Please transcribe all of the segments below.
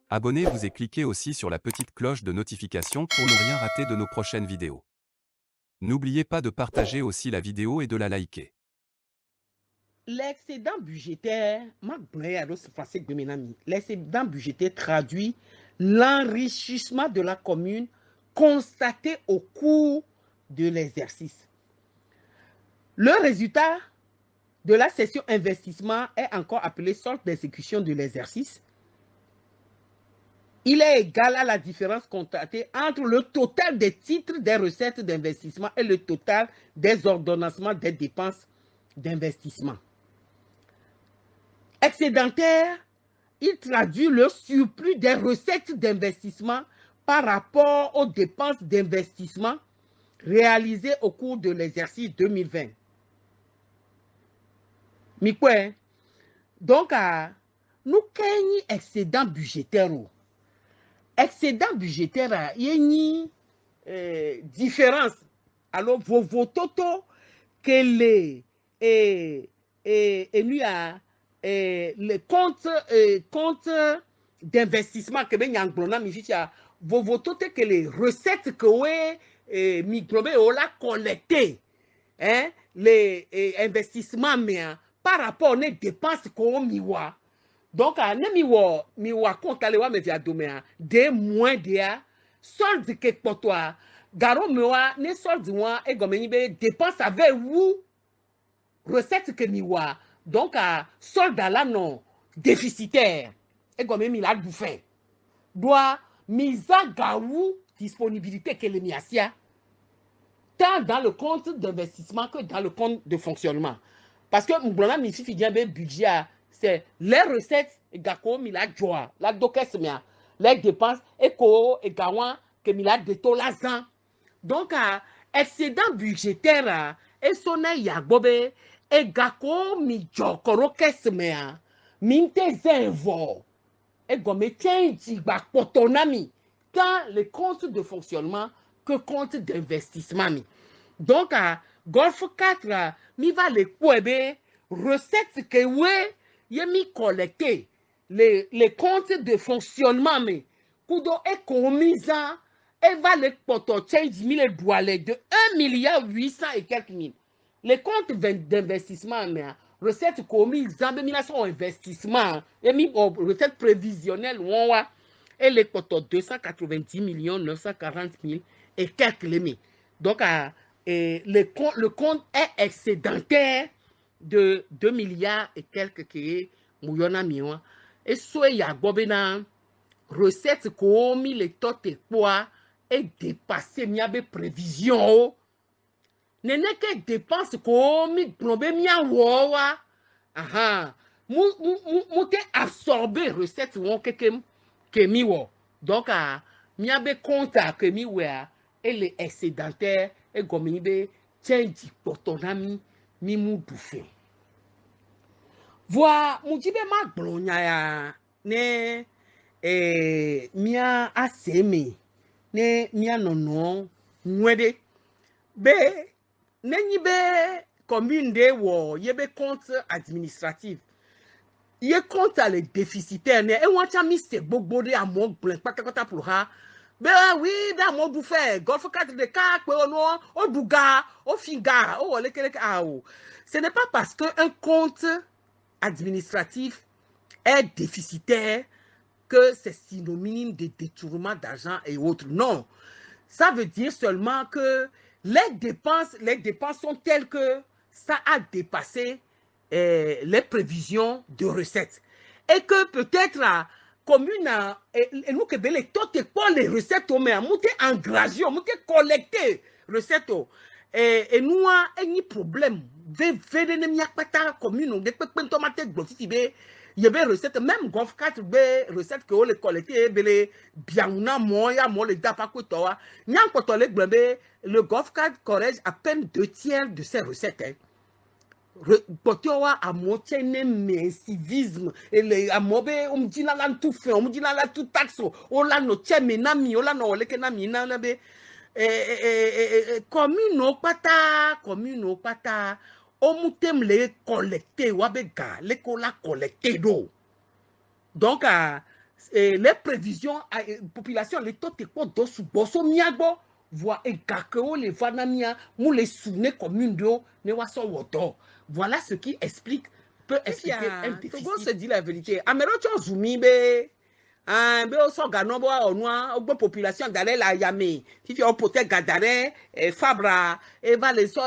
Abonnez-vous et cliquez aussi sur la petite cloche de notification pour ne rien rater de nos prochaines vidéos. N'oubliez pas de partager aussi la vidéo et de la liker. L'excédent budgétaire, l'excédent budgétaire traduit l'enrichissement de la commune constaté au cours de l'exercice. Le résultat de la session investissement est encore appelé solde d'exécution de l'exercice. Il est égal à la différence constatée entre le total des titres des recettes d'investissement et le total des ordonnancements des dépenses d'investissement. Excédentaire, il traduit le surplus des recettes d'investissement par rapport aux dépenses d'investissement réalisées au cours de l'exercice 2020. Donc, nous avons un excédent budgétaire. Excédent budgétaire, il y a une différence. Alors, vos totaux que les comptes d'investissement que vos totaux que les recettes que vous avez collectées, hein, les investissements par rapport aux dépenses que vous avez. Donc, miwa compte aller me via domaine de moins de solde que pour toi garo miwa ne solde moi et comme be dépense avec vous recette que miwa donc solde là non déficitaire et comme mi la bouffé doit mise à garou disponibilité que le miasia tant dans le compte d'investissement que dans le compte de fonctionnement parce que mon mi suffit bien budget c'est les recettes et gako mi la joie la dokes mia les dépenses et ko et gawan que mi la deto l'argent donc excédent budgétaire et sonne ya gobe et gako mi jo korokes mia mi te zenvo et gomme change ba potonami dans les comptes de fonctionnement que compte d'investissement mi donc Golf 4 mi va les couper recettes que ouais y mi collecté les comptes de fonctionnement mais kudo économisant et va les poto change mille doualets de 1 milliard 800 et quelques mille les comptes d'investissement mais recettes commises en 2000 investissement et mi recettes prévisionnelles et les poto 290 millions 940 000 et quelques mille donc le compte est excédentaire de 2 milliards et quelques qui mouyona miwa et soit ya gobena recette komi le tote quoi et dépassé miabe prévision nene que dépense komi globe mia wowa aha mu te absorber recette won que mi wo donc miabe compte que mi wa et les excédentaires et gomi be change potonami mi mu bouffé voa mujibe ma gblonya ya ne mia aseme ne mia nono nwede be nenyi be commune de wo yebe compte administratif ye compte les déficitaires ne e won cha mi se gbogbo de amo gble patakata pour ha be oui da mo du fe golf 4 de ka pe ono o duga o finga o wole kele o ce n'est pas parce que un compte administratif est déficitaire que c'est synonyme de détournement d'argent et autres. Non. Ça veut dire seulement que les dépenses sont telles que ça a dépassé les prévisions de recettes. Et que peut-être la commune, et nous que les taux pas les recettes, mais nous engagé, nous collecté recettes. Et nous avons un problème. Commune, il y avait recette même Golf 4 recette que les collecter les biauna moya mo les dapa ko to wa nyam ko to le Golf 4 corrige à peine 2/3 de ses recettes hein. Potowa a moitié ne civisme et les amobe umjina la tout fait umjina la tout taxe o la no cheme na mi o la no le ke na mi na be commune o pata o mutem le collecter wa be ga le ko la collecter do donc les prévisions population les taux te quoi do sous bosso miago voit et kakeo les vanamia mou les souvenirs communes de ne waso woto. Voilà ce qui explique peut expliquer un déficit. Togo se dit la vérité. Amero cho zumi be be o so gano bo onwa ogbo population dale la yame fifi o pote gadare fabra e va les so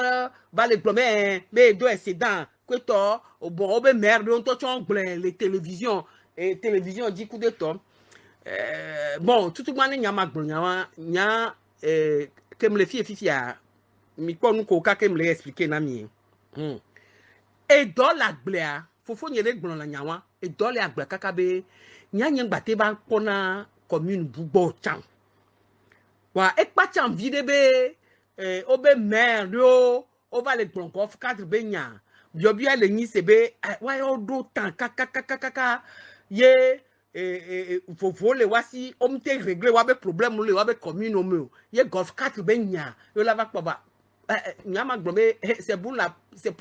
va les glomé be do excédent kweto bon be merde on to chon les télévisions et télévision dit coup de temps. Bon, tout le monde n'y a pas de comme les filles fifia, mi pas nous coca comme les expliquer na mi. Et dans la blé, faut n'y aller dans la nyawa. Et dans la blé kakabe, nya bate ba kona commune bubo chang. Wa et pas chang vide be, obe mer yo, ova les broncof 4 be nya. Biobia le ni sebe, wa yo do tan kaka ye. Faut voler voici on te régler wa be problème le wa be commune o ye golf 4 ben nya yo la va pas nyama globé c'est pour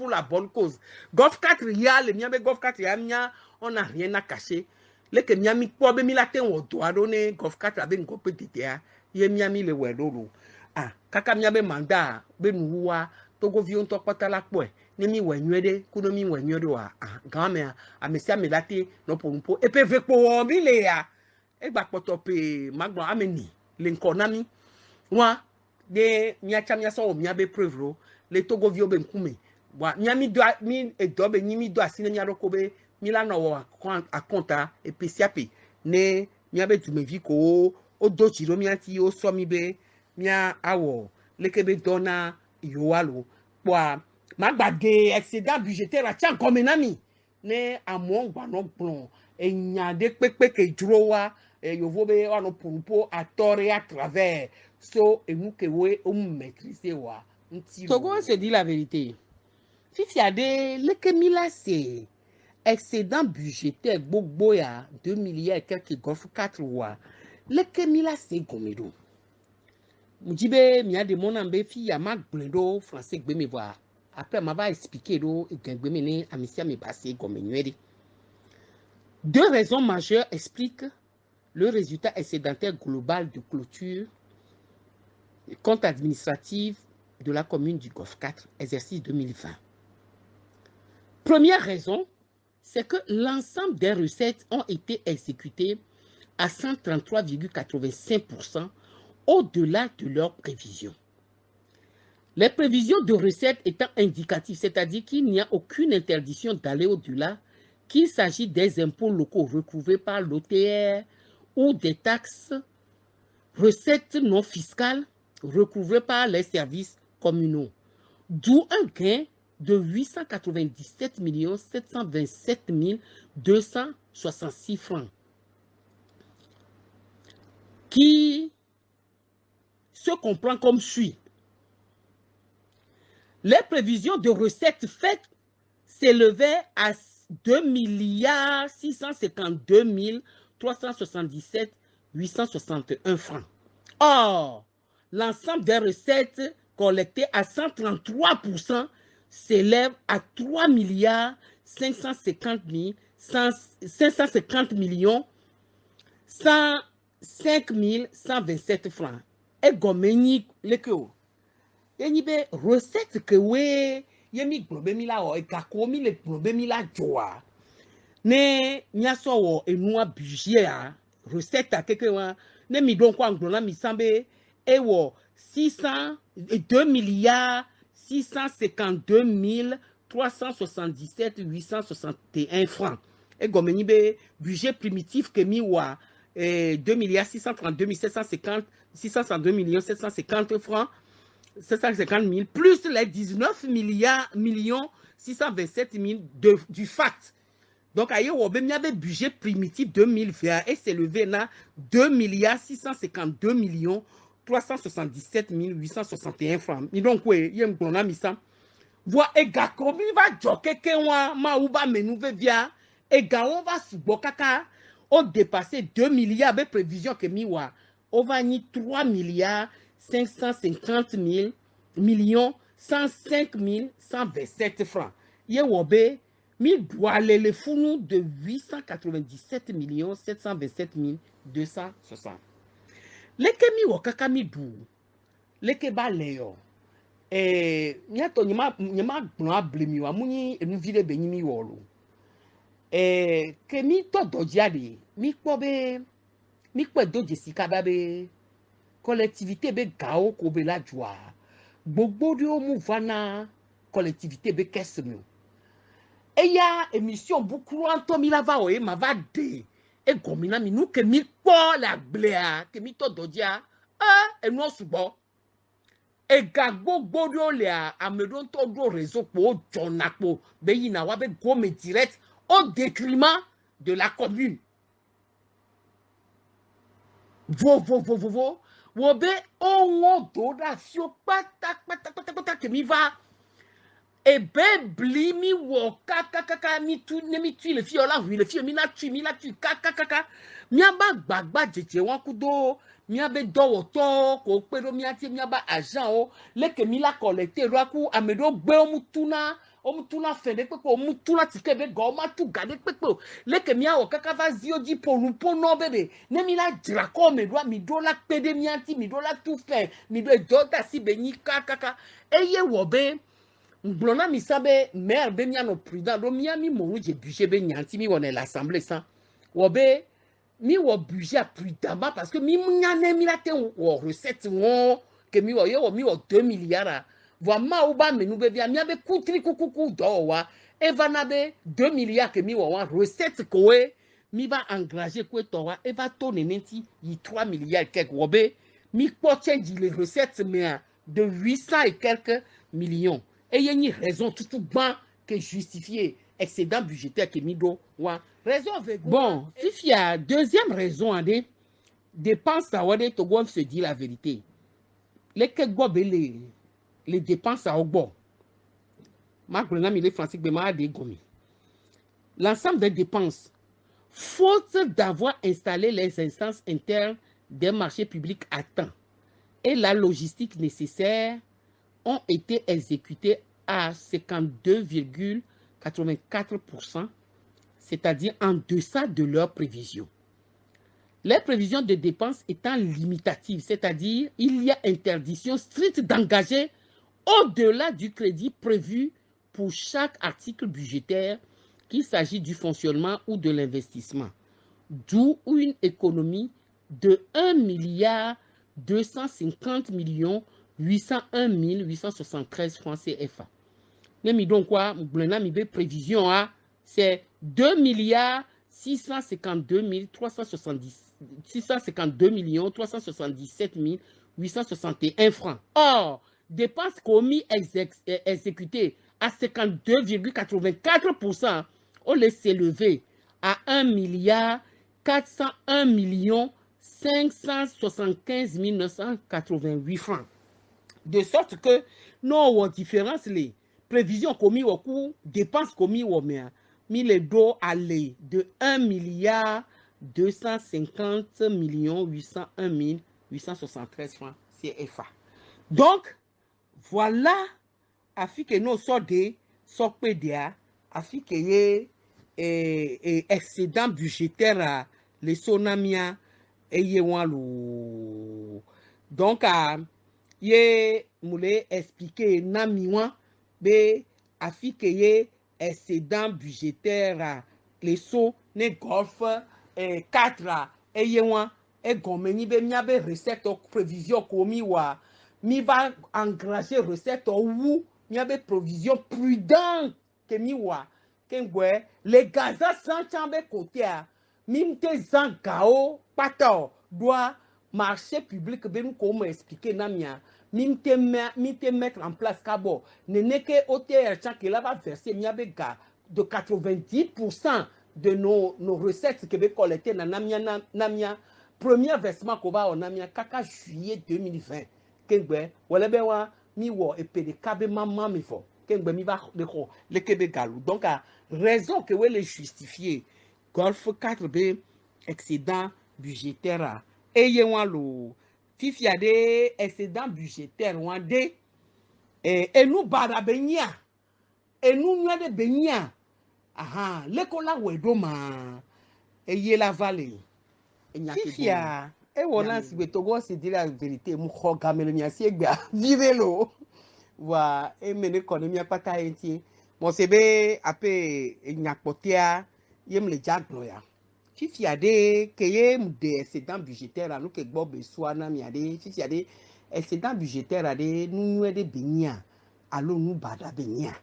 la bonne cause golf 4 ya le mia be golf 4 ya mia on n'a rien à cacher le que mia mi po be mi la ten o do adone golf 4 avec une compétition ya ye mia mi le wedolo kaka mia be manda be nuwa togo vion to patala poe ni mi wenyede kuno mi wenyede wa game a mesia me late no pompo e pe ve po mi le ya e gba poto pe magbo ameni le nkonami wa de mi acha mi so mi abe preuve le togo vio be nkume wa mi do mi e do be ni mi do asine mi aroko be mi la no wa akonta e pe siape ne mi abe tu me vi ko o do chiro mi ati o so mi be mi awo lekebe dona yoalo wa magbade excédent budgétaire ati comme nami ne amon gba no gbon enyade pepe ke duro wa yovo be wa no purpo atore à travers so emu ke we o maîtriser wa nti Togo se dit la vérité fifi ade lekemila c'est excédent budgétaire gbogbo ya 2 milliards et quelques golf 4 wa lekemila c'est gomedo mujibe mi ade monambe fi ya magblendo français gbe me voir après m'a va expliquer do gbe me ni amisia me passé gomenuedi. Deux raisons majeures expliquent le résultat excédentaire global de clôture et compte administratif de la commune du Golfe 4, exercice 2020. Première raison, c'est que l'ensemble des recettes ont été exécutées à 133,85% au-delà de leurs prévisions. Les prévisions de recettes étant indicatives, c'est-à-dire qu'il n'y a aucune interdiction d'aller au-delà, qu'il s'agit des impôts locaux recouvrés par l'OTR ou des taxes, recettes non fiscales recouvrées par les services communaux, d'où un gain de 897 727 266 francs, qui se comprend comme suit. Les prévisions de recettes faites s'élevaient à 2 652 377 861 francs. Or, l'ensemble des recettes collectées à 133% s'élève à 3 550 105 127 francs. Et gomeni lekeo. Yeni be recette que we yemi globe mi la o ekako mi le globe mi la joa ne nyaso wo enua budget a recette a keke wa ne mi don kwa ngona mi sambe e wo 2 milliards 652 377 861 francs e gomeni be budget primitif que mi wa 2 milliards 632 750 662 750 francs 750 000 plus les 19 millions 627 000 du FAT. Donc, il y a un budget primitif 2020 et c'est levé à 2 milliards 652 377 861 francs. Donc, il y a un grand ami ça. Voir et gars, comme il va joker que ma ou va menouver via et gars, on va sous bokaka, on dépassé 2 milliards de prévisions que miwa. On va ni 3 milliards 550 000 105 127 francs. Ye wobe mi doit aller le fou de 897 727 260. Leke mi wakaka mi du. Leke ba leyo. Nyato nyama gbona blemi wa muni enu vide be nyimi wolo. Ke mi to dojia de mi kpo be mi kpo do Jessica ba be collectivité be gao ko be la joie. Gbogbo de o mu vana collectivité be kesmi. Eya émission beaucoup anto mi la va o e ma va de e gomina mi nu ke mi kpo la blea ke mi to dojia enu osubo. E ga gbogbo de o le amedon to do réseau po jonapo be yina wa be go me direct au détriment de la commune. Wo be on do da sio pata que mi va e be bli mi wo kaka mi tu le fi ola wi le fi mi la tu kaka mi aba gbagba jeje won kudo mi abe dowo to ko pe do mi ati mi aba agent o le ke mi la collecter ro ku amedo gbe o mutuna fede pe ko mutuna ti ke be go ma tu gade pe ko le ke mi awo kaka va zio di ponu pono bebe ne mi la dra ko me do la pede mi ati mi do la tu fe mi do da si be ni kaka eye wo be Blona mi sabe maire be mi ano prudent do mi ami mo je budget be nyanti mi wona l'assemblée ça wo be mi wo budget prudemment parce que mi nyane mi la te wo recette won que mi wo yo mi wo 2 milliards vraiment ou ba menu be bia mi abe kutri kukuku do wa e va na be 2 milliards que mi wo wa recette ko we mi va engager ko to wa e va tourner nenti yi 3 milliards quelque wo be mi ko change les recettes mais de 800 et quelques millions. Et il y a une raison tout ban que justifier excédent budgétaire que mido wa raison bon if il y a deuxième raison ade dépenses à wade to go se dire la vérité les que go les dépenses à ogbo ma grena mi les français be ma de gomi l'ensemble des dépenses faute d'avoir installé les instances internes des marchés publics à temps et la logistique nécessaire ont été exécutés à 52,84%, c'est-à-dire en deçà de leurs prévisions. Les prévisions de dépenses étant limitatives, c'est-à-dire il y a interdiction stricte d'engager au-delà du crédit prévu pour chaque article budgétaire, qu'il s'agit du fonctionnement ou de l'investissement, d'où une économie de 1,250,801,873 francs CFA. Mais donc quoi, prévision c'est 2,652,377,861 francs. Or, dépenses commises exécutées à 52,84%, on les s'élever à 1,401,575,988 francs. De sorte que nos différences, les prévisions commises au cours, dépenses commises au mer, mis les dos aller de 1,250,801,873 francs CFA. Donc, voilà, afin que nous sortions PDA, afin que y ait excédent budgétaire les sonamia et y donc, ye moulé expliquer namiwa be afike ye excédent budgétaire les so ne golf 4 eye wan e gomeni be mia be recette prévision komi wa mi va engranger recette wu mia be provision prudent que mi wa kengwe les gaza sans chambe côté a mimte zangao pato doit marché public ben comme expliquer namia mimte mettre en place kabo ne que OTR que là va verser miabega de 90% de nos recettes que be collecter na namia premier versement ko ba namia kaka juillet 2020 kengbe wala be wa mi wo e pede kabe maman mi fo kengbe mi va le kebe galou donc a raison que we le justifier golf 4B excédent budgétaire et wan lo fifi a de excédent budgétaire wan de et nous bada benya et nous de benya aha l'école la wedo ma eye la vallée fifia e wona si be togo se dire la vérité mu kho gamelo mi asi egba vivelo wa e mene kono mi apata enti mo se be ape nyapotia yem le jagno ya fifia de keye de excédent budgétaire anu ke gbo be soana mi ade fifia de excédent budgétaire ade nu de benia alo nu bada benia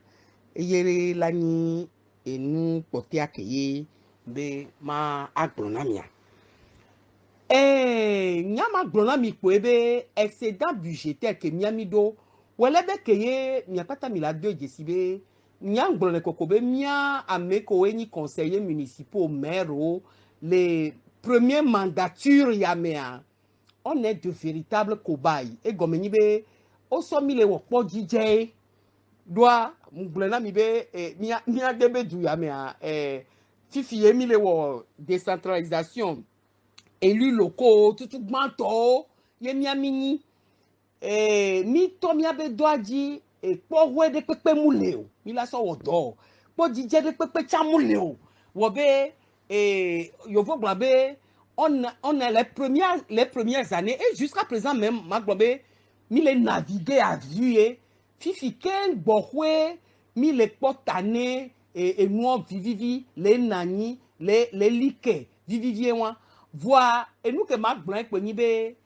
eyere lani enu potia keye be ma agbona mia nyama glona mi ko ebe excédent budgétaire ke miami do welebe keye miapata mi la do jesibe nyam glone kokobe mia ameko eni conseillers municipaux maire les premières mandatures yamea on est de véritables cobayes et gomeni be o so mi le wo pojije doa glona mi be mia debe du yamea fifi emi le wo décentralisation élus locaux tout gbanto ye miamini mi to mi abe doaji po we de pepe mule o mi la so wo do po jije de pepe cha mule o wo be yovo gbabe on a les premières années et jusqu'à présent même ma gbabe mi le naviguer à vue fifi ken gbohwe mi le potane nuo vivivi le nani le like vivivi wa voa enu ke ma gblan pe ni be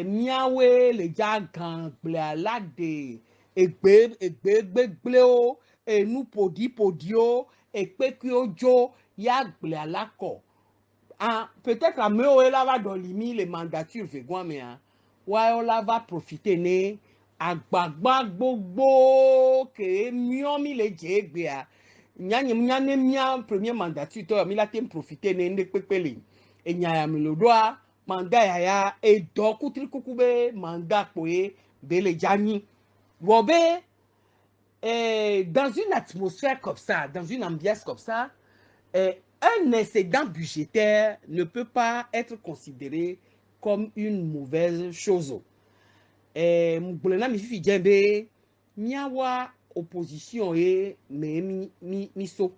miawe le ja gan gble alade egbe o enu podi o ekpe ojo ya gble alako peut-être à meo la va dans limi les mandatures vegwa me wa la va profiter ne agbagba gbogbo ke miomi le je gbe a nyane mia premier mandature to mi la tem profiter ne nde pepele enya mi lo doa manda ya do kutri kukube manda poe bele jani wobe dans une atmosphère comme ça dans une ambiance comme ça un excédent budgétaire ne peut pas être considéré comme une mauvaise chose mbolena mi fifi djembe miawa opposition et mi so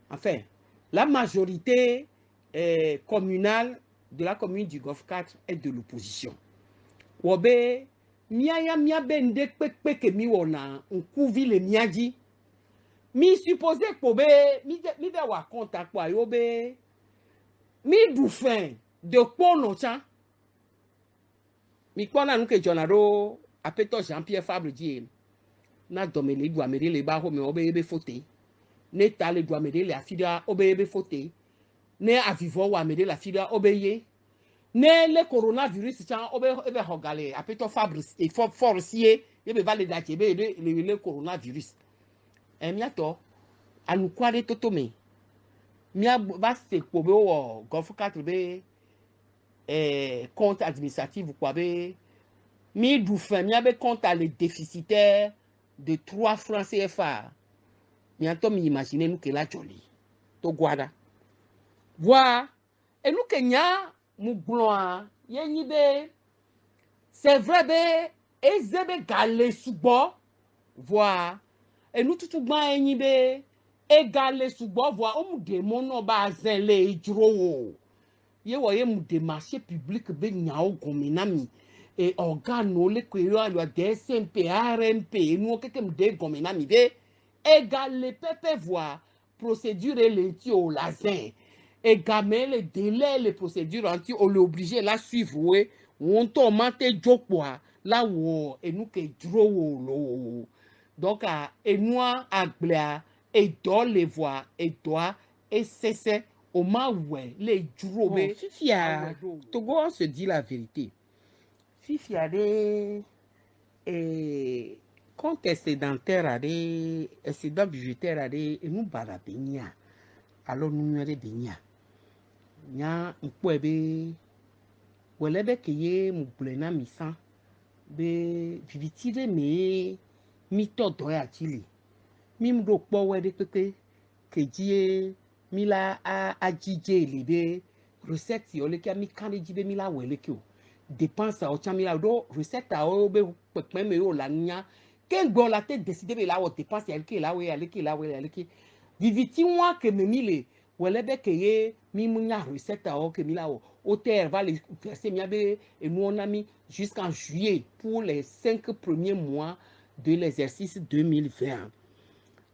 enfin la majorité communale de la commune du Golfe 4 est de l'opposition. Wobe mia bende pepe ke mi wona nkuvi le miaji. Mi supposé kobe mi be wa contact kwa yobe mi du fin de pono cha. Mi kwana nuke jonaro apeto Jean-Pierre Fabre di na domele du amere le ba ho me obe ebe fote. Ne tale du amere le afida obe ebe fote. Ne avivo wa mede la fida obeye ne le coronavirus chan obe ebe hogale apeto Fabrice et forcier yebe vale da chebe le coronavirus miato anukwade totome mia ba se kobe wo Golfe 4 be compte administratif quoi be mi du fin mia be compte le déficitaire de 3 francs CFA miato mi imaginer nous que la joli to guada Voix, et nous Kenya, nous gloire, yenyibe, c'est vrai, be, et zebe gale subo, voix, et nous tout gba yenyibe, et gale subo, voix, on de mono ba zele idro, ye voye mu de marché public be nyao gominami, et organo le kweyo alwa DSMP, RMP, nous keke mu de gominami be, et gale pepe voix, procédure l'entio lazen, et gamin les délais les procédures anti on l'obligé la suivre ouais on tomate jokwa là où et nous que dro donc et nous agblea et do les voix et toi et c'est au ma ouais les dro be fifia Togo on se dit la vérité fifia de compte excédentaire à des excédent budgétaire à des et nous barabenia alors nous y benia nya nkwe welebe keye mublena misa be vivitire me mi todo ya chili mi mdo po wede pepe kejie mila ajije libe recette yo le kia mi kande jibe mila wele kyo dépense o chamila do recette o be pepe me yo la nya ken gbo la te décider be la o dépense ya le ki la we ya le ki la we ya le ki viviti wa que me mile welebe que ye mi munya recette o que mi la o terre va les verser mi abe et nous on a mis jusqu'en juillet pour les 5 premiers mois de l'exercice 2020.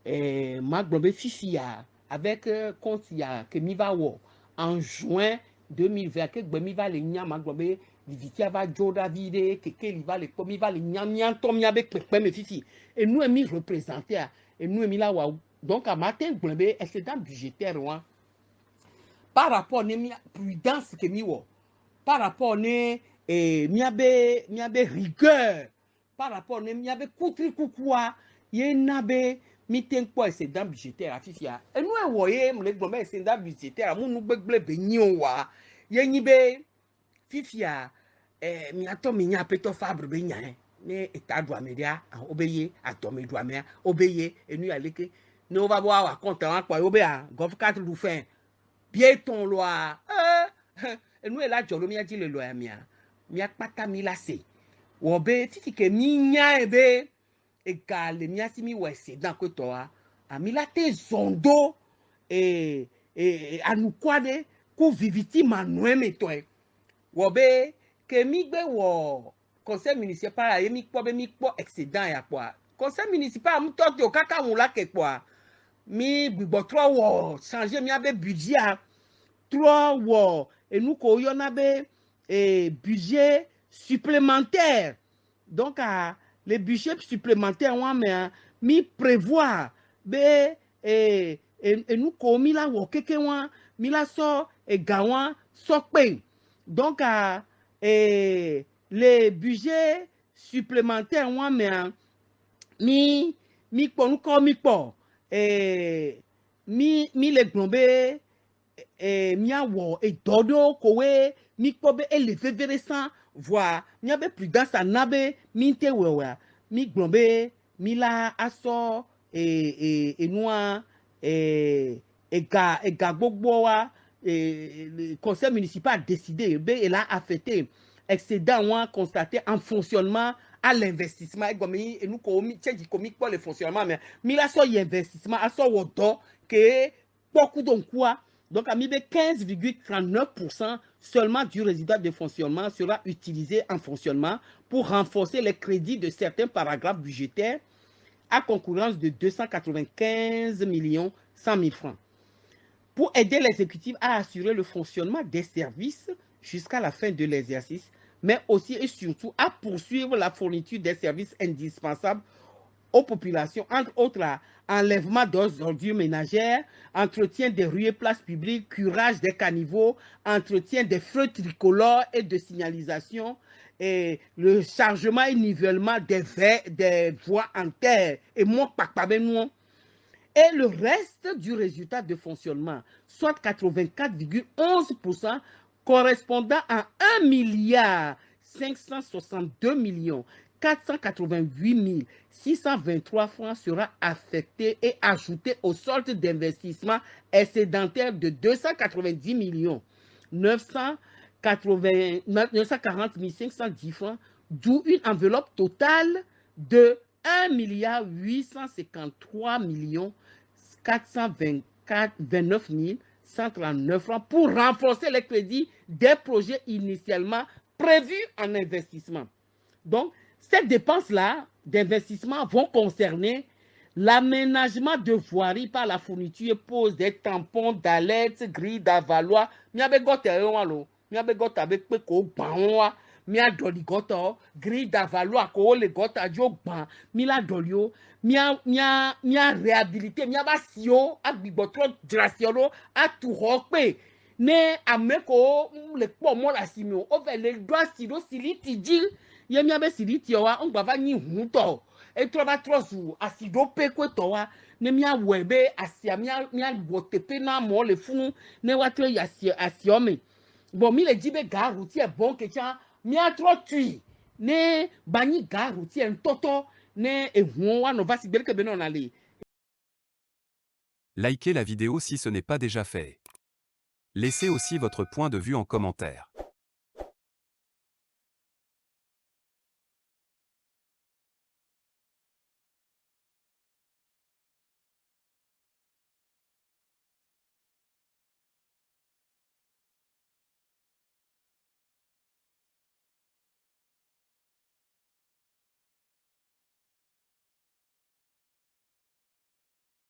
Et ma globe fifia avec compte ya que mi va wo en juin 2020 que mi va le nya ma globe vivitia va joda vide que li va le mi va le nya nya to mi abe pepe me fifi et nous mi représenter et nous mi la wa donc à matin globe excédent budgétaire wa par rapport à prudence que mi wo par rapport à mi abe rigueur par rapport à mi abe koutri kukua ye nabe mi ten ko excédent budgétaire afifia et nous voyez le global excédent budgétaire mu nu gbegble be nyi wa ye nyi be fifia mi ato mi nya peto fabre be nya ne état droit média obeye atome droit média obeye et nous aleke ne va voir wa compte en quoi obea gov 4 lu fin bientôt loi et nous là jolo mi a dit le loi mi a pata mi la se wo be titi ke mi nya ebe e ka le mi asimi we se dan ko to a mi la te zondo anukwade ku viviti manwe me to e wo be ke mi gbe wo conseil municipal a mi kpo excédent ya kwa conseil municipal mu to te o kaka won la ke kwa mi gbigbo tro wo changer mi abe budget trois wo et nous ko yo na be budget supplémentaire donc les budgets supplémentaires wa mais mi prévoir be et nous ko mi la wo keke wa mi la so e gawan so pe donc les budgets supplémentaires wa mais mi po nous ko mi po mi le glombe miawo e dodo kowe mi kobe élevé veresan voir miabe prudence anabe mi te wewa mi glombe mi la aso noa ga gbogbo wa le conseil municipal a décidé be et l'a affecté excédent wa constaté en fonctionnement à l'investissement et nous komi tchéji komi pour le fonctionnement mais mi la so investissement aso wodo que beaucoup donc quoi. Donc, à 15,39% seulement du résultat de fonctionnement sera utilisé en fonctionnement pour renforcer les crédits de certains paragraphes budgétaires à concurrence de 295 100 000 francs. Pour aider l'exécutif à assurer le fonctionnement des services jusqu'à la fin de l'exercice, mais aussi et surtout à poursuivre la fourniture des services indispensables aux populations, entre autres enlèvement d'ordures ménagères, entretien des rues et places publiques, curage des caniveaux, entretien des feux tricolores et de signalisation, et le chargement et nivellement des voies en terre. Et moi, et le reste du résultat de fonctionnement, soit 84,11%, correspondant à 1 milliard 562 488 623 francs sera affecté et ajouté au solde d'investissement excédentaire de 290 940 510 francs, d'où une enveloppe totale de 1 milliard 853 429 139 francs pour renforcer les crédits des projets initialement prévus en investissement. Donc, ces dépenses-là d'investissement vont concerner l'aménagement de voiries par la fourniture et pose des tampons d'alerte, grilles d'avaloir. Mia doli goto gris d'avaloir ko le gota jo ban mila dolio mia réhabilité mia basio agbigotro drasiono aturope ne ameko le po mo la simio o ve le doa siro siliti di ye mia be siliti wa on gba va nyi hunto e trova trozu asido pe ko to wa ne mia webe asia mia wotepe na mo le funu ne wa tre asiome bon mi le dibe ga routier bon que tiens mia trop tui ne bani ga routier toto ne ehun wa no va si gbere ke be non aller. Likez la vidéo si ce n'est pas déjà fait. Laissez aussi votre point de vue en commentaire.